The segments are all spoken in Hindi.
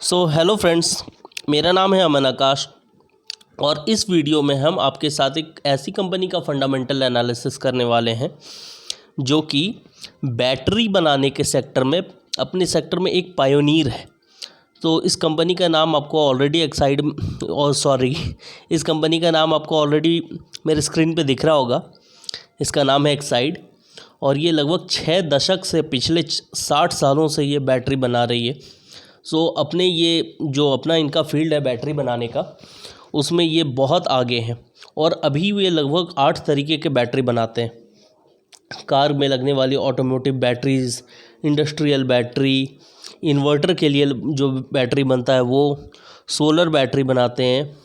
हेलो फ्रेंड्स, मेरा नाम है अमन आकाश और इस वीडियो में हम आपके साथ एक ऐसी कंपनी का फंडामेंटल एनालिसिस करने वाले हैं जो कि बैटरी बनाने के सेक्टर में अपने सेक्टर में एक पायोनीर है। तो इस कंपनी का नाम आपको ऑलरेडी इस कंपनी का नाम आपको ऑलरेडी मेरे स्क्रीन पे दिख रहा होगा। इसका नाम है एक्साइड और ये लगभग 6 दशक से पिछले 60 सालों से ये बैटरी बना रही है। अपने ये जो अपना इनका फील्ड है बैटरी बनाने का, उसमें ये बहुत आगे हैं और अभी ये लगभग 8 तरीके के बैटरी बनाते हैं। कार में लगने वाली automotive batteries, industrial battery, inverter के लिए जो बैटरी बनता है वो, सोलर बैटरी बनाते हैं,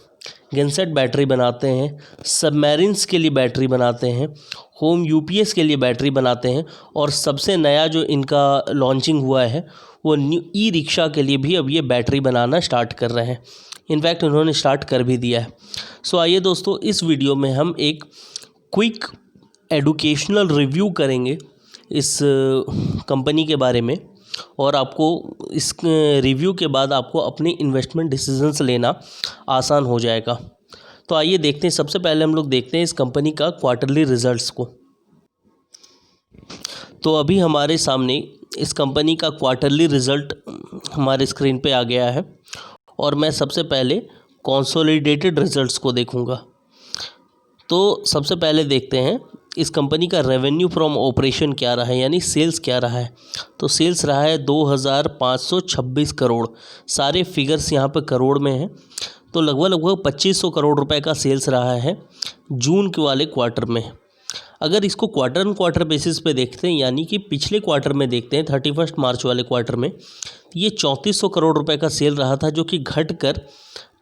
गेनसेट बैटरी बनाते हैं, सबमरीन्स के लिए बैटरी बनाते हैं, होम यूपीएस के लिए बैटरी बनाते हैं और सबसे नया जो इनका लॉन्चिंग हुआ है वो न्यू ई रिक्शा के लिए भी अब ये बैटरी बनाना स्टार्ट कर रहे हैं। इनफैक्ट उन्होंने स्टार्ट कर भी दिया है। आइए दोस्तों, इस वीडियो में हम एक क्विक एडुकेशनल रिव्यू करेंगे इस कंपनी के बारे में और आपको इस रिव्यू के बाद आपको अपने इन्वेस्टमेंट डिसीजंस लेना आसान हो जाएगा। तो आइए देखते हैं। सबसे पहले हम लोग देखते हैं इस कंपनी का क्वार्टरली रिजल्ट्स को। तो अभी हमारे सामने इस कंपनी का क्वार्टरली रिज़ल्ट हमारे स्क्रीन पे आ गया है और मैं सबसे पहले कंसोलिडेटेड रिज़ल्ट्स को देखूंगा। तो सबसे पहले देखते हैं इस कंपनी का रेवेन्यू फ्रॉम ऑपरेशन क्या रहा है, यानी सेल्स क्या रहा है। तो सेल्स रहा है 2526 करोड़। सारे फिगर्स यहाँ पे करोड़ में हैं। तो लगभग 2500 करोड़ रुपए का सेल्स रहा है जून के वाले क्वार्टर में। अगर इसको क्वार्टर ऑन क्वार्टर बेसिस पे देखते हैं, यानी कि पिछले क्वार्टर में देखते हैं 31 मार्च वाले क्वार्टर में, ये 3400 करोड़ रुपए का सेल रहा था जो कि घट कर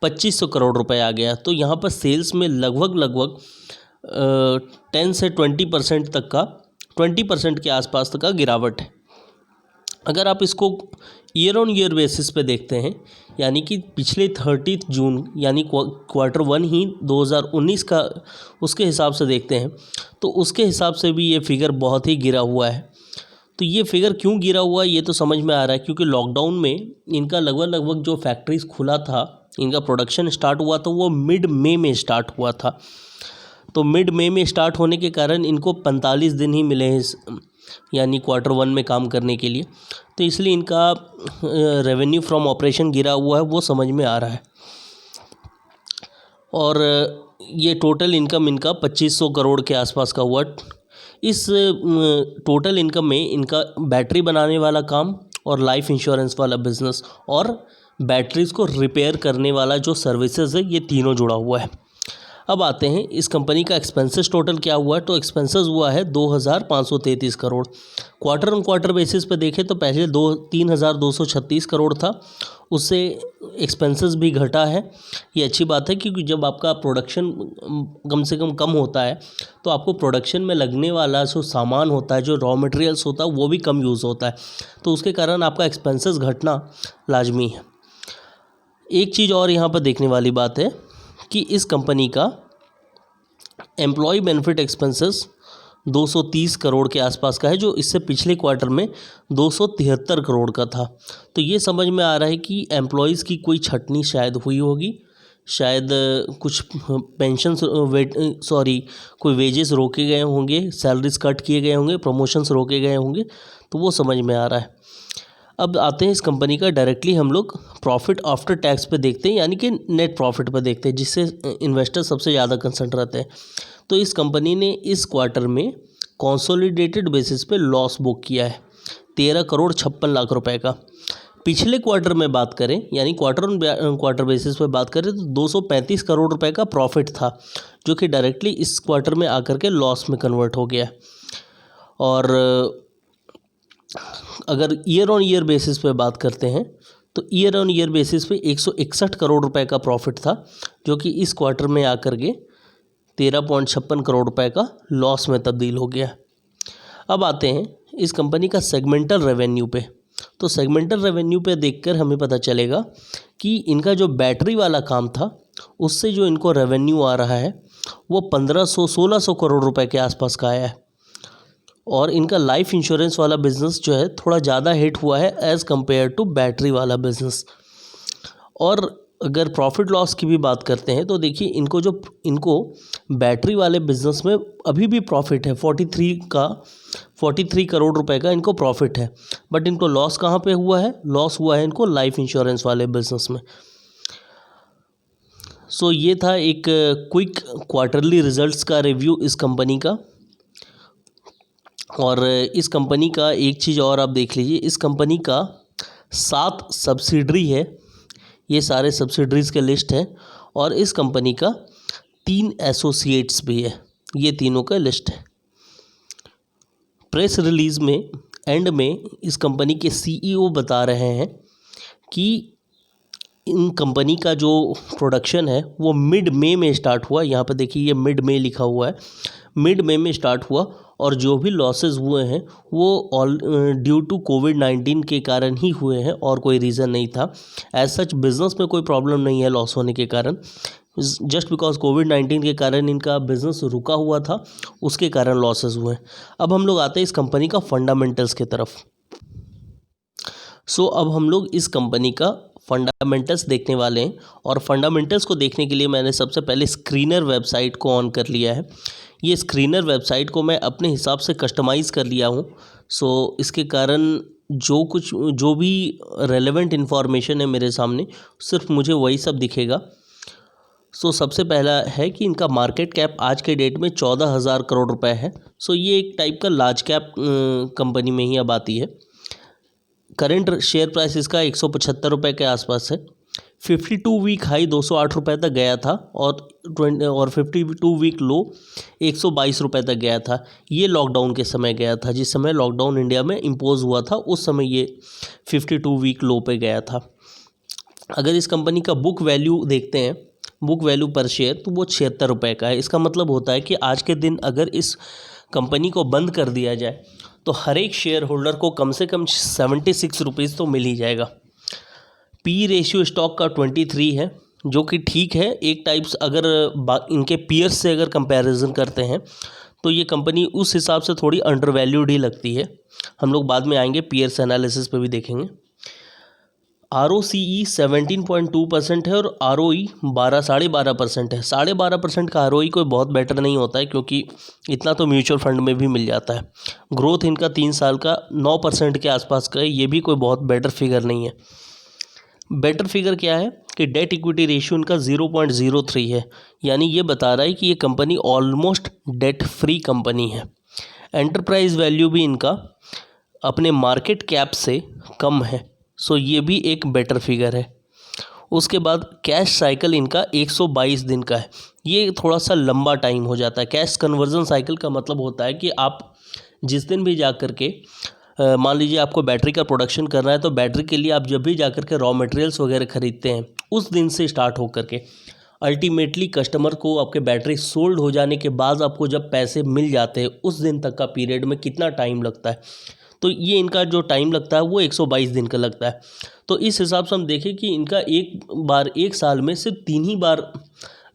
2500 करोड़ रुपए आ गया। तो यहाँ पर सेल्स में लगभग 10 से 20% तक का 20% के आसपास तक का गिरावट है। अगर आप इसको ईयर ऑन ईयर बेसिस पे देखते हैं, यानी कि पिछले 30 जून यानी क्वार्टर वन ही 2019 का, उसके हिसाब से देखते हैं तो उसके हिसाब से भी ये फिगर बहुत ही गिरा हुआ है। तो ये फिगर क्यों गिरा हुआ है ये तो समझ में आ रहा है, क्योंकि लॉकडाउन में इनका लगभग जो फैक्ट्रीज़ खुला था, इनका प्रोडक्शन स्टार्ट हुआ तो वो मिड मई में स्टार्ट हुआ था। तो मिड मई में स्टार्ट होने के कारण इनको 45 दिन ही मिले हैं यानी क्वार्टर वन में काम करने के लिए। तो इसलिए इनका रेवेन्यू फ्रॉम ऑपरेशन गिरा हुआ है, वो समझ में आ रहा है। और ये टोटल इनकम इनका 2500 करोड़ के आसपास का हुआ। इस टोटल इनकम में इनका बैटरी बनाने वाला काम और लाइफ इंश्योरेंस वाला बिजनेस और बैटरीज़ को रिपेयर करने वाला जो सर्विसेज है, ये तीनों जुड़ा हुआ है। अब आते हैं इस कंपनी का एक्सपेंसेस टोटल क्या हुआ है। तो एक्सपेंसेस हुआ है 2533 crore. Quarter on quarter basis पे देखें तो पहले 3236 करोड़ था, उससे एक्सपेंसेस भी घटा है। ये अच्छी बात है, क्योंकि जब आपका प्रोडक्शन कम से कम होता है तो आपको प्रोडक्शन में लगने वाला जो सामान होता है, जो रॉ मटेरियल्स होता है, वो भी कम यूज़ होता है। तो उसके कारण आपका एक्सपेंसेस घटना लाजमी है। एक चीज़ और यहाँ पर देखने वाली बात है कि इस कंपनी का एम्प्लॉय बेनिफिट एक्सपेंसेस 230 करोड़ के आसपास का है, जो इससे पिछले क्वार्टर में 273 करोड़ का था। तो ये समझ में आ रहा है कि एम्प्लॉयज़ की कोई छटनी शायद हुई होगी, शायद कुछ कोई वेजेस रोके गए होंगे, सैलरीज कट किए गए होंगे, प्रमोशंस रोके गए होंगे। तो वो समझ में आ रहा है। अब आते हैं इस कंपनी का डायरेक्टली हम लोग प्रॉफिट आफ्टर टैक्स पे देखते हैं, यानी कि नेट प्रॉफिट पे देखते हैं, जिससे इन्वेस्टर सबसे ज़्यादा कंसर्न रहते हैं। तो इस कंपनी ने इस क्वार्टर में कंसोलिडेटेड बेसिस पे लॉस बुक किया है 13 करोड़ 56 लाख रुपए का। पिछले क्वार्टर में बात करें, यानी क्वार्टर ऑन क्वार्टर बेसिस पे बात करें, तो 235 करोड़ रुपए का प्रॉफिट था, जो कि डायरेक्टली इस क्वार्टर में आकर के लॉस में कन्वर्ट हो गया। और अगर ईयर ऑन ईयर बेसिस पे बात करते हैं तो ईयर ऑन ईयर बेसिस पे 161 करोड़ रुपए का प्रॉफिट था, जो कि इस क्वार्टर में आकर के 13.56 करोड़ रुपए का लॉस में तब्दील हो गया। अब आते हैं इस कंपनी का सेगमेंटल रेवेन्यू पे। तो सेगमेंटल रेवेन्यू पे देखकर हमें पता चलेगा कि इनका जो बैटरी वाला काम था, उससे जो इनको रेवेन्यू आ रहा है वो 1500-1600 करोड़ रुपए के आसपास का आया है। और इनका लाइफ इंश्योरेंस वाला बिज़नेस जो है थोड़ा ज़्यादा हिट हुआ है एज़ कम्पेयर टू बैटरी वाला बिज़नेस। और अगर प्रॉफिट लॉस की भी बात करते हैं तो देखिए इनको बैटरी वाले बिज़नेस में अभी भी प्रॉफिट है। 43 करोड़ रुपए का इनको प्रॉफिट है। बट इनको लॉस कहाँ पे हुआ है? लॉस हुआ है इनको लाइफ इंश्योरेंस वाले बिज़नेस में। सो ये था एक क्विक क्वार्टरली रिजल्ट्स का रिव्यू इस कंपनी का। और इस कंपनी का एक चीज़ और आप देख लीजिए, इस कंपनी का 7 सब्सिडरी है। ये सारे सब्सिडरीज़ के लिस्ट है। और इस कंपनी का 3 एसोसिएट्स भी है। ये तीनों का लिस्ट है। प्रेस रिलीज़ में एंड में इस कंपनी के सीईओ बता रहे हैं कि इन कंपनी का जो प्रोडक्शन है वो मिड मई में स्टार्ट हुआ। यहाँ पर देखिए ये मिड मई लिखा हुआ है। मिड मई में स्टार्ट हुआ और जो भी लॉसेस हुए हैं वो ऑल ड्यू टू कोविड-19 के कारण ही हुए हैं और कोई रीज़न नहीं था। एज सच बिज़नेस में कोई प्रॉब्लम नहीं है लॉस होने के कारण। जस्ट बिकॉज कोविड-19 के कारण इनका बिज़नेस रुका हुआ था, उसके कारण लॉसेस हुए। अब हम लोग आते हैं इस कंपनी का फंडामेंटल्स की तरफ। सो अब हम लोग इस कंपनी का फंडामेंटल्स देखने वाले हैं। और फंडामेंटल्स को देखने के लिए मैंने सबसे पहले स्क्रीनर वेबसाइट को ऑन कर लिया है। ये स्क्रीनर वेबसाइट को मैं अपने हिसाब से कस्टमाइज़ कर लिया हूँ। सो इसके कारण जो भी रेलेवेंट इन्फॉर्मेशन है मेरे सामने, सिर्फ मुझे वही सब दिखेगा। सो सबसे पहला है कि इनका मार्केट कैप आज के डेट में 14,000 करोड़ रुपए है। सो ये एक टाइप का लार्ज कैप कंपनी में ही अब आती है। करंट शेयर प्राइस इसका 175 रुपये के आसपास है। 52 वीक हाई 208 रुपये तक गया था और 52 वीक लो 122 रुपये तक गया था। ये लॉकडाउन के समय गया था, जिस समय लॉकडाउन इंडिया में इम्पोज हुआ था उस समय ये 52 वीक लो पे गया था। अगर इस कंपनी का बुक वैल्यू देखते हैं, बुक वैल्यू पर शेयर, तो वो 76 रुपये का है। इसका मतलब होता है कि आज के दिन अगर इस कंपनी को बंद कर दिया जाए तो हर एक शेयर होल्डर को कम से कम 76 रुपीज़ तो मिल ही जाएगा। पी रेशियो स्टॉक का 23 है, जो कि ठीक है। एक टाइप्स अगर इनके पीयर्स से अगर कंपैरिजन करते हैं तो ये कंपनी उस हिसाब से थोड़ी अंडर वैल्यूड ही लगती है। हम लोग बाद में आएंगे, पीयर्स एनालिसिस पे भी देखेंगे। ROCE 17.2% है और ROE 12.5% है। 12.5% का ROE कोई बहुत बेटर नहीं होता है, क्योंकि इतना तो म्यूचुअल फंड में भी मिल जाता है। ग्रोथ इनका 3 साल का 9% के आसपास का है। ये भी कोई बहुत बेटर फिगर नहीं है। बेटर फिगर क्या है कि डेट इक्विटी रेशियो इनका 0.03 है। यानी ये बता रहा है कि ये company almost debt free company है। एंटरप्राइज वैल्यू भी इनका अपने मार्केट कैप से कम है। सो ये भी एक बेटर फिगर है। उसके बाद कैश साइकिल इनका 122 दिन का है। ये थोड़ा सा लंबा टाइम हो जाता है। कैश कन्वर्जन साइकिल का मतलब होता है कि आप जिस दिन भी जा कर के मान लीजिए आपको बैटरी का प्रोडक्शन करना है, तो बैटरी के लिए आप जब भी जा कर के रॉ मटेरियल्स वगैरह खरीदते हैं, उस दिन से स्टार्ट हो कर के अल्टीमेटली कस्टमर को आपके बैटरी सोल्ड हो जाने के बाद आपको जब पैसे मिल जाते हैं, उस दिन तक का पीरियड में कितना टाइम लगता है। तो ये इनका जो टाइम लगता है वो 122 दिन का लगता है। तो इस हिसाब से हम देखें कि इनका एक साल में सिर्फ 3 ही बार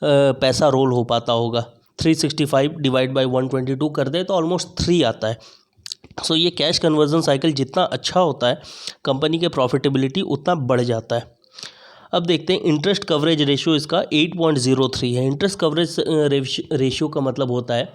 पैसा रोल हो पाता होगा। 365 डिवाइड बाई 122 कर दे तो ऑलमोस्ट 3 आता है। सो ये कैश कन्वर्जन साइकिल जितना अच्छा होता है, कंपनी के प्रॉफिटेबिलिटी उतना बढ़ जाता है। अब देखते हैं इंटरेस्ट कवरेज रेशियो इसका 8.03 है। इंटरेस्ट कवरेज रेशियो का मतलब होता है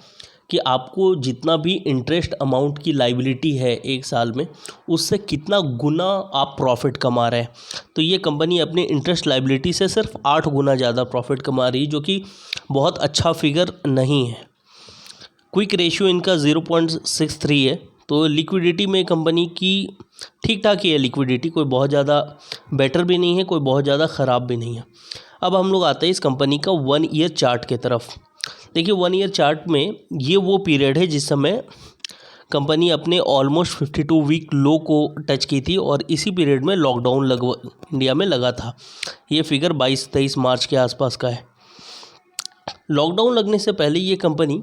कि आपको जितना भी इंटरेस्ट अमाउंट की लाइबिलिटी है एक साल में, उससे कितना गुना आप प्रॉफिट कमा रहे हैं। तो ये कंपनी अपने इंटरेस्ट लाइबिलिटी से सिर्फ 8 गुना ज़्यादा प्रॉफिट कमा रही है, जो कि बहुत अच्छा फिगर नहीं है। क्विक रेशियो इनका 0.63 है। तो लिक्विडिटी में कंपनी की ठीक ठाक ही है। लिक्विडिटी कोई बहुत ज़्यादा बेटर भी नहीं है, कोई बहुत ज़्यादा ख़राब भी नहीं है। अब हम लोग आते हैं इस कंपनी का 1 ईयर चार्ट की तरफ। देखिए 1 ईयर चार्ट में ये वो पीरियड है जिस समय कंपनी अपने ऑलमोस्ट 52 वीक लो को टच की थी और इसी पीरियड में लॉकडाउन इंडिया में लगा था। ये फिगर 22-23 मार्च के आसपास का है। लॉकडाउन लगने से पहले ये कंपनी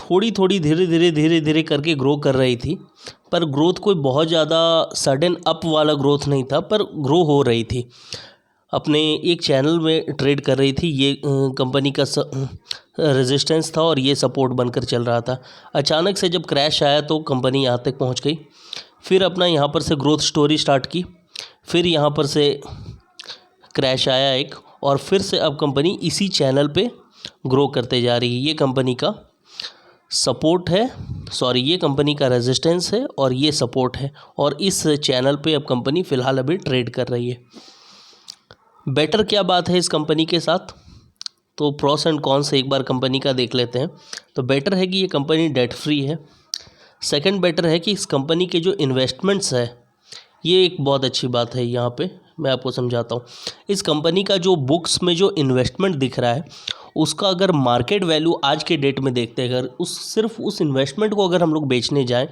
थोड़ी धीरे धीरे करके ग्रो कर रही थी, पर ग्रोथ कोई बहुत ज़्यादा सडन अप वाला ग्रोथ नहीं था, पर ग्रो हो रही थी। अपने एक चैनल में ट्रेड कर रही थी। ये कंपनी का रेजिस्टेंस था और ये सपोर्ट बनकर चल रहा था। अचानक से जब क्रैश आया तो कंपनी यहाँ तक पहुँच गई। फिर अपना यहाँ पर से ग्रोथ स्टोरी स्टार्ट की। फिर यहाँ पर से क्रैश आया एक, और फिर से अब कंपनी इसी चैनल पे ग्रो करते जा रही है। ये कंपनी का सपोर्ट है, सॉरी ये कंपनी का रेजिस्टेंस है और ये सपोर्ट है, और इस चैनल पे अब कंपनी फ़िलहाल अभी ट्रेड कर रही है। बेटर क्या बात है इस कंपनी के साथ, तो प्रोस एंड कॉन्स एक बार कंपनी का देख लेते हैं। तो बेटर है कि ये कंपनी डेट फ्री है। सेकंड बेटर है कि इस कंपनी के जो इन्वेस्टमेंट्स है, ये एक बहुत अच्छी बात है। यहाँ पे मैं आपको समझाता हूँ। इस कंपनी का जो बुक्स में जो इन्वेस्टमेंट दिख रहा है, उसका अगर मार्केट वैल्यू आज के डेट में देखते हैं, अगर सिर्फ उस इन्वेस्टमेंट को अगर हम लोग बेचने जाएं,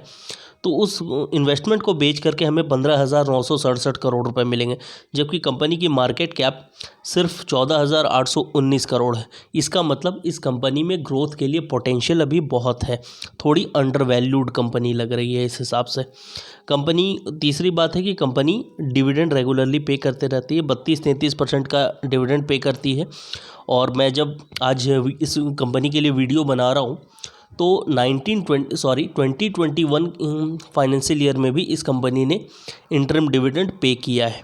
तो उस इन्वेस्टमेंट को बेच करके हमें 15,967 करोड़ रुपए मिलेंगे, जबकि कंपनी की मार्केट कैप सिर्फ 14,819 करोड़ है। इसका मतलब इस कंपनी में ग्रोथ के लिए पोटेंशियल अभी बहुत है। थोड़ी अंडर वैल्यूड कंपनी लग रही है इस हिसाब से कंपनी। तीसरी बात है कि कंपनी डिविडेंड रेगुलरली पे करते रहती है, 32-33% का डिविडेंड पे करती है। और मैं जब आज इस कंपनी के लिए वीडियो बना रहा हूँ, तो 2021 फाइनेंशियल ईयर में भी इस कंपनी ने इंटरिम डिविडेंड पे किया है।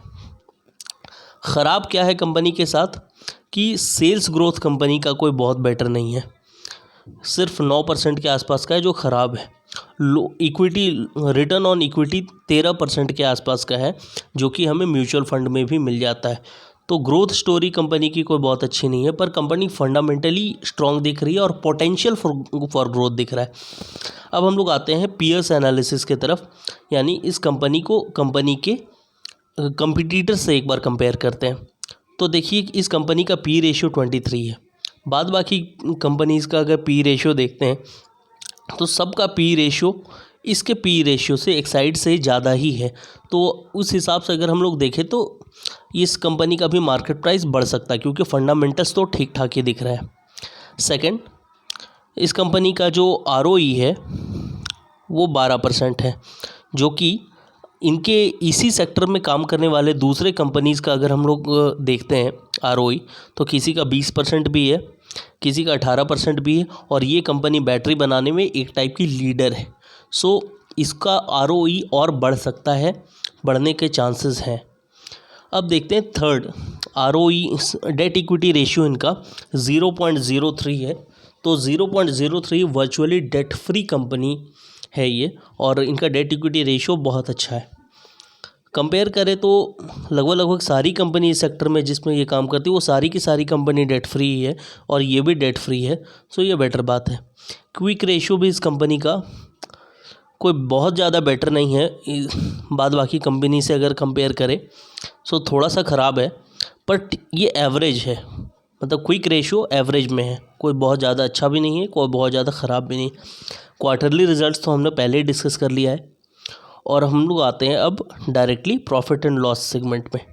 ख़राब क्या है कंपनी के साथ कि सेल्स ग्रोथ कंपनी का कोई बहुत बेटर नहीं है, सिर्फ 9% के आसपास का है जो ख़राब है। लो इक्विटी, रिटर्न ऑन इक्विटी 13% के आसपास का है, जो कि हमें म्यूचुअल फंड में भी मिल जाता है। तो ग्रोथ स्टोरी कंपनी की कोई बहुत अच्छी नहीं है, पर कंपनी फंडामेंटली स्ट्रॉन्ग दिख रही है और पोटेंशियल फॉर ग्रोथ दिख रहा है। अब हम लोग आते हैं पीयर्स एनालिसिस के तरफ, यानी इस कंपनी को कंपनी के कंपटीटर से एक बार कंपेयर करते हैं। तो देखिए इस कंपनी का पी रेशियो 23 है। बाद बाकी कंपनीज़ का अगर पी रेशियो देखते हैं, तो सबका पी रेशियो इसके पी रेशियो से एक साइड से ज़्यादा ही है। तो उस हिसाब से अगर हम लोग देखें, तो इस कंपनी का भी मार्केट प्राइस बढ़ सकता है, क्योंकि फंडामेंटल्स तो ठीक ठाक ही दिख रहा है। सेकंड, इस कंपनी का जो ROE है वो 12% है, जो कि इनके इसी सेक्टर में काम करने वाले दूसरे कंपनीज़ का अगर हम लोग देखते हैं ROE, तो किसी का 20% भी है, किसी का 18% भी है, और ये कंपनी बैटरी बनाने में एक टाइप की लीडर है। सो इसका ROE और बढ़ सकता है, बढ़ने के चांसेस हैं। अब देखते हैं third, ROE debt equity ratio इनका 0.03 है। तो 0.03 वर्चुअली डेट फ्री कंपनी है ये, और इनका डेट इक्विटी रेशियो बहुत अच्छा है। कंपेयर करें तो लगभग सारी कंपनी इस सेक्टर में जिसमें ये काम करती है, वो सारी की सारी कंपनी डेट फ्री ही है, और ये भी डेट फ्री है। सो ये बेटर बात है। क्विक रेशियो भी इस कंपनी का कोई बहुत ज़्यादा बेटर नहीं है बाद बाकी कंपनी से अगर कंपेयर करें, सो थोड़ा सा ख़राब है, बट ये एवरेज है। मतलब क्विक रेशियो एवरेज में है, कोई बहुत ज़्यादा अच्छा भी नहीं है, कोई बहुत ज़्यादा ख़राब भी नहीं। क्वार्टरली रिजल्ट्स तो हमने पहले ही डिस्कस कर लिया है, और हम लोग आते हैं अब directly profit and loss segment में।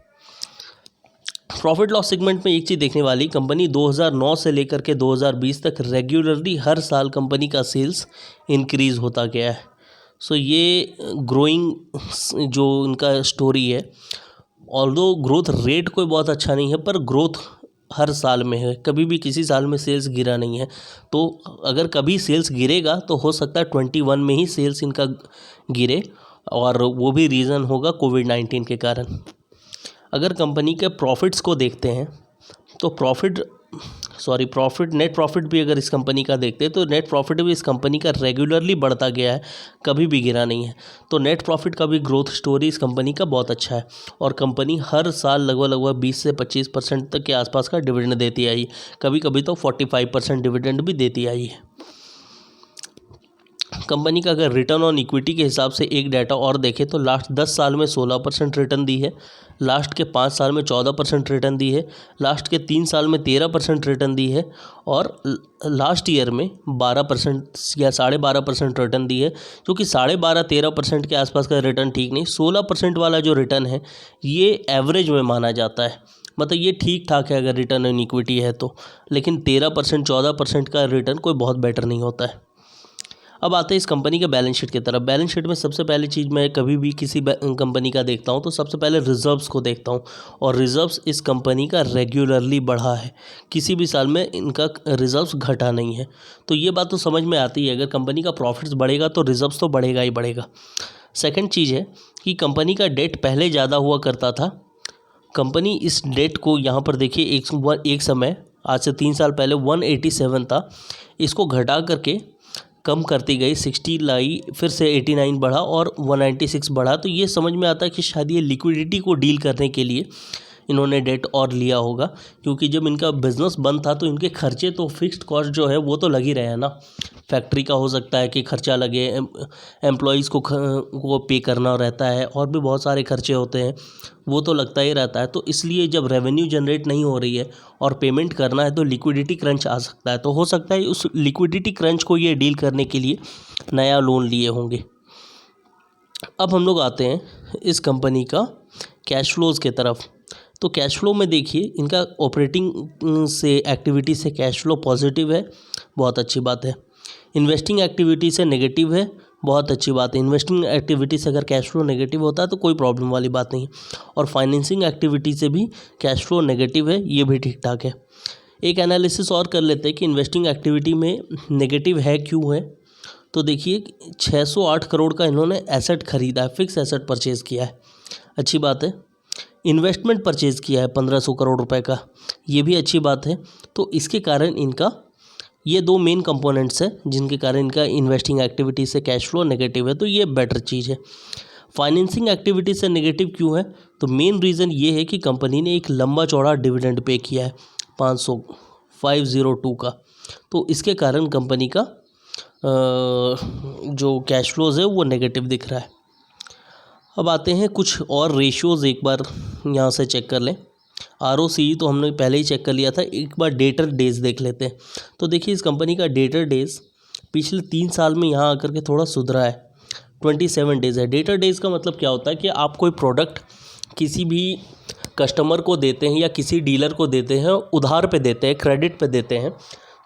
प्रॉफिट लॉस सेगमेंट में एक चीज़ देखने वाली, कंपनी 2009 से लेकर के 2020 तक रेगुलरली हर साल कंपनी का सेल्स इंक्रीज़ होता गया है। सो ये ग्रोइंग जो इनका स्टोरी है, ऑल्दो ग्रोथ रेट कोई बहुत अच्छा नहीं है, पर ग्रोथ हर साल में है, कभी भी किसी साल में सेल्स गिरा नहीं है। तो अगर कभी सेल्स गिरेगा तो हो सकता है 21 में ही सेल्स इनका गिरे, और वो भी रीज़न होगा कोविड-19 के कारण। अगर कंपनी के प्रॉफिट्स को देखते हैं, तो नेट प्रॉफिट भी अगर इस कंपनी का देखते हैं, तो नेट प्रॉफिट भी इस कंपनी का रेगुलरली बढ़ता गया है, कभी भी गिरा नहीं है। तो नेट प्रॉफिट का भी ग्रोथ स्टोरी इस कंपनी का बहुत अच्छा है, और कंपनी हर साल लगभग 20 से 25% तक के आसपास का डिविडेंड देती आई, कभी कभी तो 45% डिविडेंड भी देती आई है। कंपनी का अगर रिटर्न ऑन इक्विटी के हिसाब से एक डाटा और देखें, तो लास्ट 10 साल में 16% रिटर्न दी है, लास्ट के 5 साल में 14% रिटर्न दी है, लास्ट के 3 साल में 13% रिटर्न दी है, और लास्ट ईयर में 12% या 12.5% रिटर्न दी है, जो कि 12.5-13% के आसपास का रिटर्न ठीक नहीं। 16% वाला जो रिटर्न है ये एवरेज में माना जाता है, मतलब ये ठीक ठाक है अगर रिटर्न ऑन इक्विटी है तो, लेकिन 13% 14% का रिटर्न कोई बहुत बेटर नहीं होता है। अब आते हैं इस कंपनी के बैलेंस शीट की तरफ। बैलेंस शीट में सबसे पहली चीज़ मैं कभी भी किसी कंपनी का देखता हूँ, तो सबसे पहले रिजर्व्स को देखता हूँ, और रिजर्व्स इस कंपनी का रेगुलरली बढ़ा है, किसी भी साल में इनका रिजर्व्स घटा नहीं है। तो ये बात तो समझ में आती है, अगर कंपनी का प्रॉफिट्स बढ़ेगा तो रिजर्व्स तो बढ़ेगा ही बढ़ेगा। सेकेंड चीज़ है कि कंपनी का डेट पहले ज़्यादा हुआ करता था, कंपनी इस डेट को यहाँ पर देखिए एक समय आज से 3 साल पहले 187 था, इसको घटा करके कम करती गई, 60 लाई, फिर से 89 बढ़ा और 196 बढ़ा। तो ये समझ में आता है कि शायद ये लिक्विडिटी को डील करने के लिए इन्होंने डेट और लिया होगा, क्योंकि जब इनका बिज़नेस बंद था तो इनके खर्चे तो फिक्स्ड कॉस्ट जो है वो तो लग ही रहे हैं ना। फैक्ट्री का हो सकता है कि खर्चा लगे, एम्प्लॉयज़ को पे करना रहता है, और भी बहुत सारे खर्चे होते हैं, वो तो लगता ही रहता है। तो इसलिए जब रेवेन्यू जनरेट नहीं हो रही है और पेमेंट करना है तो लिक्विडिटी क्रंच आ सकता है। तो हो सकता है उस लिक्विडिटी क्रंच को ये डील करने के लिए नया लोन लिए होंगे। अब हम लोग आते हैं इस कंपनी का कैश फ्लोज़ के तरफ। तो कैश फ्लो में देखिए इनका ऑपरेटिंग से एक्टिविटी से कैश फ्लो पॉजिटिव है, बहुत अच्छी बात है। इन्वेस्टिंग एक्टिविटी से नेगेटिव है, बहुत अच्छी बात है। इन्वेस्टिंग एक्टिविटी से अगर कैश फ्लो नेगेटिव होता है तो कोई प्रॉब्लम वाली बात नहीं है। और फाइनेंसिंग एक्टिविटी से भी कैश फ्लो नेगेटिव है, ये भी ठीक ठाक है। एक एनालिसिस और कर लेते हैं कि इन्वेस्टिंग एक्टिविटी में नेगेटिव है क्यों है। तो देखिए 608 करोड़ का इन्होंने एसेट खरीदा है, फिक्स एसेट परचेज़ किया है, अच्छी बात है। इन्वेस्टमेंट परचेज़ किया है 1500 करोड़ रुपए का, ये भी अच्छी बात है। तो इसके कारण इनका ये 2 मेन कंपोनेंट्स हैं जिनके कारण इनका इन्वेस्टिंग एक्टिविटी से कैश फ्लो नेगेटिव है, तो ये बेटर चीज़ है। फाइनेंसिंग एक्टिविटी से नेगेटिव क्यों है, तो मेन रीज़न ये है कि कंपनी ने एक लंबा चौड़ा डिविडेंड पे किया है 502 का, तो इसके कारण कंपनी का जो कैश फ्लोज़ है वो नेगेटिव दिख रहा है। अब आते हैं कुछ और रेशियोज़, एक बार यहाँ से चेक कर लें। ROC तो हमने पहले ही चेक कर लिया था, एक बार डेटर डेज़ देख लेते हैं। तो देखिए इस कंपनी का डेटर डेज़ पिछले 3 साल में यहाँ आकर के थोड़ा सुधरा है, 27 डेज़ है। डेटर डेज़ का मतलब क्या होता है कि आप कोई प्रोडक्ट किसी भी कस्टमर को देते हैं या किसी डीलर को देते हैं, उधार पे देते हैं, क्रेडिट पे देते हैं,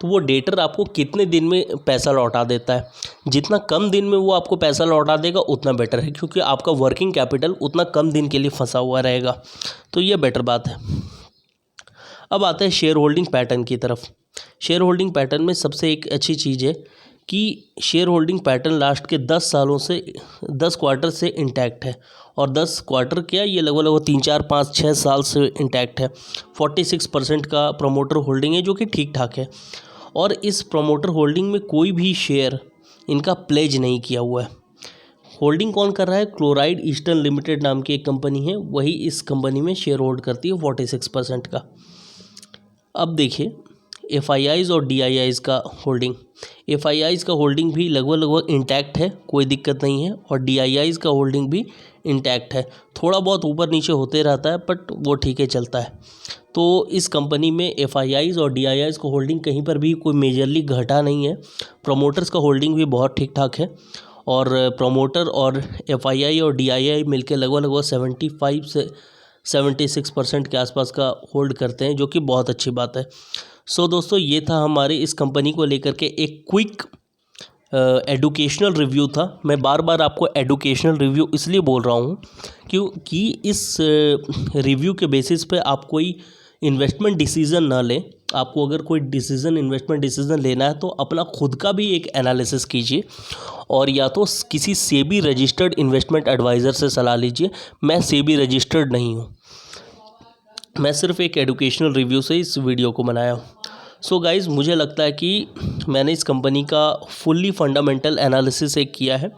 तो वो डेटर आपको कितने दिन में पैसा लौटा देता है। जितना कम दिन में वो आपको पैसा लौटा देगा उतना बेटर है, क्योंकि आपका वर्किंग कैपिटल उतना कम दिन के लिए फंसा हुआ रहेगा, तो ये बेटर बात है। अब आते हैं शेयर होल्डिंग पैटर्न की तरफ। शेयर होल्डिंग पैटर्न में सबसे एक अच्छी चीज़ है कि शेयर होल्डिंग पैटर्न लास्ट के 10 सालों से 10 क्वार्टर से इंटैक्ट है, और 10 क्वार्टर क्या, ये लगभग 3, 4, 5, 6 साल से इंटैक्ट है। 46% का प्रमोटर होल्डिंग है, जो कि ठीक ठाक है। और इस प्रमोटर होल्डिंग में कोई भी शेयर इनका प्लेज नहीं किया हुआ है। होल्डिंग कौन कर रहा है, क्लोराइड ईस्टर्न लिमिटेड नाम की एक कंपनी है, वही इस कंपनी में शेयर होल्ड करती है 46% का। अब देखिए FIIs और DIIs का होल्डिंग, FIIs का होल्डिंग भी लगभग इंटैक्ट है, कोई दिक्कत नहीं है, और DIIs का होल्डिंग भी इंटैक्ट है। थोड़ा बहुत ऊपर नीचे होते रहता है, बट वो ठीक है, चलता है। तो इस कंपनी में FIIs और DIIs का होल्डिंग कहीं पर भी कोई मेजरली घटा नहीं है। प्रोमोटर्स का होल्डिंग भी बहुत ठीक ठाक है, और प्रोमोटर और FII और DII मिलकर लगभग 75 से 76% के आसपास का होल्ड करते हैं, जो कि बहुत अच्छी बात है। सो दोस्तों, ये था हमारे इस कंपनी को लेकर के एक क्विक एडुकेशनल रिव्यू था। मैं बार बार आपको एडुकेशनल रिव्यू इसलिए बोल रहा हूँ क्योंकि इस रिव्यू के बेसिस पे आप कोई इन्वेस्टमेंट डिसीज़न ना लें। आपको अगर कोई इन्वेस्टमेंट डिसीज़न लेना है तो अपना खुद का भी एक एनालिसिस कीजिए, और या तो किसी सेबी रजिस्टर्ड इन्वेस्टमेंट एडवाइज़र से सलाह लीजिए। मैं सेबी रजिस्टर्ड नहीं हूँ, मैं सिर्फ एक एडुकेशनल रिव्यू से इस वीडियो को बनाया हूँ। सो गाइज़, मुझे लगता है कि मैंने इस कंपनी का फुल्ली फंडामेंटल एनालिसिस एक किया है।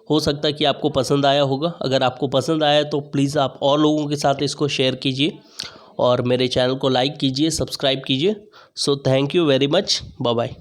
हो सकता है कि आपको पसंद आया होगा। अगर आपको पसंद आया तो प्लीज़ आप और लोगों के साथ इसको शेयर कीजिए, और मेरे चैनल को लाइक कीजिए, सब्सक्राइब कीजिए। So thank you very much, bye bye.